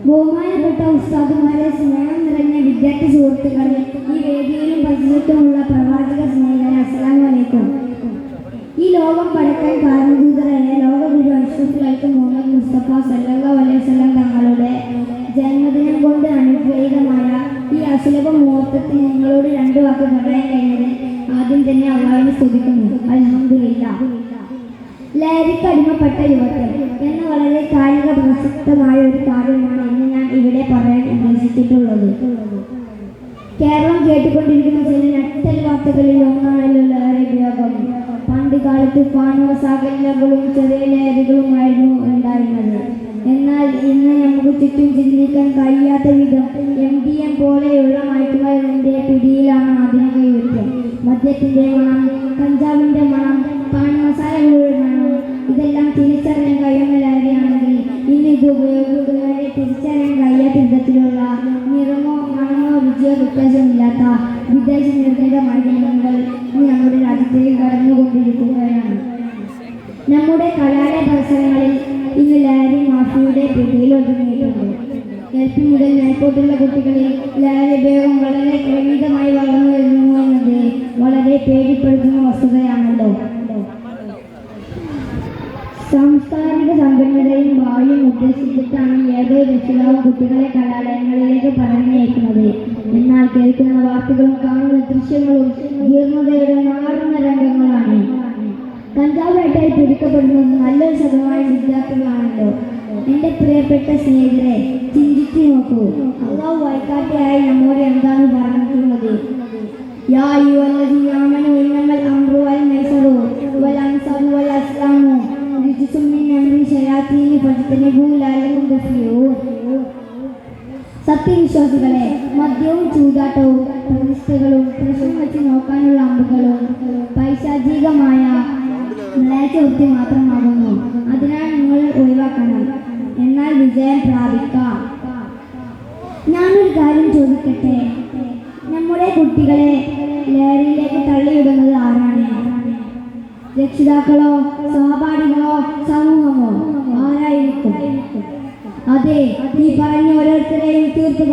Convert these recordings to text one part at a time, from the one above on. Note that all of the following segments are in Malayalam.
ബഹുമാനപ്പെട്ട ഉസ്താദുമാരെ, സ്നേഹം നിറഞ്ഞ വിദ്യാർത്ഥി സുഹൃത്തുക്കളെ, ഈ വേദിയിലും പരിസരത്തുമുള്ള പ്രവാചക സ്നേഹിതരെ, അസ്സലാമു അലൈക്കും. ഈ ലോകം പടക്കാൻ കാരണഭൂതരായ ലോകഗുരു അഷ്റഫുൽ മുഹമ്മദ് മുസ്തഫ സല്ലല്ലാഹു അലൈഹി വസല്ലം തങ്ങളുടെ ജന്മദിനം കൊണ്ട് അനുഗ്രഹീതമായ ഈ അസുലഭ മുഹൂർത്തത്തിൽ നിങ്ങളോട് രണ്ടു വാക്ക് പറയാൻ കഴിഞ്ഞത് ആദ്യം തന്നെ അള്ളാഹുവിനെ സ്തുതിക്കുന്നു. അൽഹംദുലില്ലാഹ്. ലഹരിക്ക് അടിമപ്പെട്ട യുവത്വം എന്ന വളരെ കാലിക പ്രസക്തമായ ഒരു കാര്യമാണ് ഇന്ന് ഞാൻ ഇവിടെ പറയാൻ ഉദ്ദേശിച്ചിട്ടുള്ളത്. കേരളം കേട്ടുകൊണ്ടിരിക്കുന്ന ചില നട്ടൽ വാർത്തകളിൽ ഒന്നാണല്ലോ ലഹരി ഉപയോഗം. പണ്ട് കാലത്ത് പാനീയ സാഗരങ്ങളും ചെറിയ ലഹരികളുമായിരുന്നു ഉണ്ടായിരുന്നത്. എന്നാൽ ഇന്ന് നമുക്ക് ചുറ്റും ചിന്തിക്കാൻ കഴിയാത്ത വിധം MDM പോലെയുള്ള മയക്കുമരുന്നിന്റെ പിടിയിലാണ് ആധുനിക യുവത്വം. മദ്യത്തിന്റെ മണം, കഞ്ചാവിന്റെ മണം, പാൻ മസാലകളുടെ മണം, ഇതെല്ലാം തിരിച്ചറിയാൻ കഴിയുന്ന ലഹരിയാണെങ്കിൽ ഇന്ന് ഇത് ഉപയോഗിക്കുന്നവരെ തിരിച്ചറിയാൻ കഴിയാത്ത വിധത്തിലുള്ള നിറമോ മണമോ രുചിയോ വ്യത്യാസമില്ലാത്ത വിദേശ നിർമ്മിത മരുന്നുകൾ നമ്മുടെ രാജ്യത്തേക്ക് കടന്നുകൊണ്ടിരിക്കുകയാണ്. നമ്മുടെ കലാലയ പരിസരങ്ങളിൽ ഇന്ന് ലഹരി മാഫിയയുടെ പിടിയിൽ ഒതുങ്ങിയിട്ടുണ്ട്. LP മുതൽ മേൽപോട്ടുള്ള കുട്ടികളിൽ ലഹരി ഉപയോഗം വളരെ ക്രമീതമായി വളർന്നു വരുന്നു എന്നത് വളരെ പേടിപ്പെടുത്തുന്ന വസ്തുതയാണല്ലോ. സാംസ്കാരിക സമ്പന്നതയും ഭാവിയും ഉദ്ദേശിച്ചിട്ടാണ് ഏതോ രക്ഷിതാവും കുട്ടികളെ കലാലയങ്ങളിലേക്ക് പറഞ്ഞയക്കുന്നത്. എന്നാൽ കേൾക്കുന്ന വാർത്തകളും കാണുന്ന ദൃശ്യങ്ങളും ജീർണതയുടെ മാറുന്ന രംഗങ്ങളാണ്. കഞ്ചാവ് വേട്ടയിൽ പിടിക്കപ്പെടുന്നത് നല്ലൊരു ശതമാനം വിദ്യാർത്ഥികളാണല്ലോ. എൻ്റെ പ്രിയപ്പെട്ട സ്നേഹിതരെ, ചിന്തിച്ചു നോക്കൂ. അല്ലാഹു വഴികാട്ടിയായി നമ്മോട് എന്താണ് പറഞ്ഞിട്ടുള്ളത്? യാ അയ്യുഹല്ലദീന ആമനൂ ഇന്നമൽ അംറു വൽ മൈസറു വൽ അൻസാബു വൽ അസ്ലാമു റിജ്സും മിൻ അംരി ശയാത്തീനി ഫജ്തനിബൂ ലഅല്ലകും തുഫ്ലിഹൂൻ. സത്യവിശ്വാസികളെ, മദ്യവും ചൂതാട്ടവും പ്രതിഷ്ഠകളും പ്രശ്നം വെച്ച് നോക്കാനുള്ള അമ്പുകളും പൈശാചികമായ മ്ലേച്ഛവൃത്തി മാത്രമാകുന്നു. അതിനാൽ നിങ്ങൾ ഒഴിവാക്കണം, എന്നാൽ വിജയം പ്രാപിക്കാം. ഞാനൊരു കാര്യം ചോദിക്കട്ടെ, നമ്മുടെ കുട്ടികളെ ലഹരിയിലേക്ക് തള്ളിയിടുന്നത് ആരാണ്? രക്ഷിതാക്കളോ, സഹപാഠികളോ, സമൂഹമോ? ആരായിരിക്കും? അതെ, ഈ പറഞ്ഞ ഓരോരുത്തരെയും തീർത്തു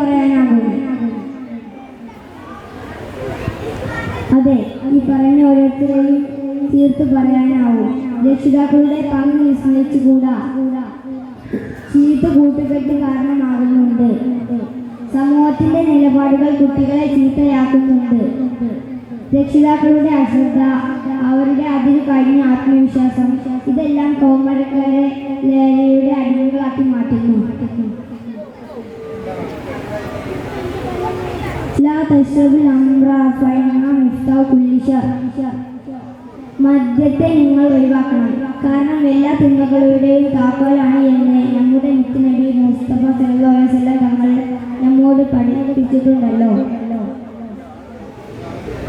പറയാനാകും. രക്ഷിതാക്കളുടെ പങ്ക് വിസ്മരിച്ചുകൂടാ. ചീത്ത കൂട്ടുകെട്ട് കാരണമാകുന്നുണ്ട്. സമൂഹത്തിന്റെ നിലപാടുകൾ കുട്ടികളെ ചീത്തയാക്കുന്നുണ്ട്. രക്ഷിതാക്കളുടെ അശ്രദ്ധ, അവരുടെ അതിരു കഴിഞ്ഞ ആത്മവിശ്വാസം, ഇതെല്ലാം കൗമാരക്കാരെ ലഹരിയുടെ അടിമകളാക്കി മാറ്റുന്നു. ലാ തശ്റബുൽ ഖംറ ഫഇന്നഹാ മിഫ്താഹു കുല്ലി ശർ. മദ്യത്തെ നിങ്ങൾ ഒഴിവാക്കണം, കാരണം എല്ലാ തിന്മകളുടെയും താക്കോലാണ് എന്ന് നമ്മുടെ മുത്തുനബി മുസ്തഫ സല്ലല്ലാഹു അലൈഹി വസല്ലം തങ്ങൾ നമ്മോട് പഠിപ്പിച്ചിട്ടുണ്ടല്ലോ.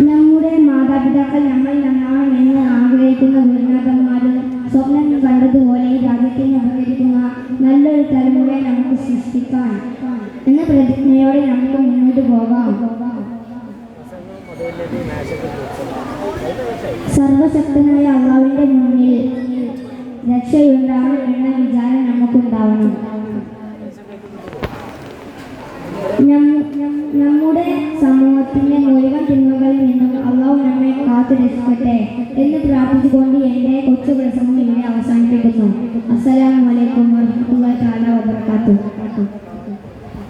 നമ്മുടെ മാതാപിതാക്കൾ നമ്മൾ നന്നാണെന്ന് ആഗ്രഹിക്കുന്ന ഗുരുനാഥന്മാരും സ്വപ്നം കണ്ടതുപോലെ ഈ രാജ്യത്തിന് ഉപകരിക്കുന്ന നല്ലൊരു തലമുറയെ നമുക്ക് സൃഷ്ടിക്കാൻ എന്ന പ്രതിജ്ഞയോടെ നമുക്ക് മുന്നോട്ട് പോകാം. സർവശക്തനായ അള്ളാഹുവിന്റെ മുന്നിൽ രക്ഷയുണ്ടാവണം എന്ന വിചാരം നമുക്കുണ്ടാവണം. നമ്മുടെ സമൂഹത്തിന്റെ മുഴുവൻ തിന്മകളിൽ നിന്നും അള്ളാഹു നമ്മെ കാത്തു രക്ഷിക്കട്ടെ എന്ന് പ്രാർത്ഥിച്ചുകൊണ്ട് എൻ്റെ കൊച്ചു പ്രസംഗം ഇവിടെ അവസാനിപ്പിക്കുന്നു. അസ്സലാമു അലൈക്കും വറഹ്മത്തുള്ളാഹി തആല വബറകാതുഹു.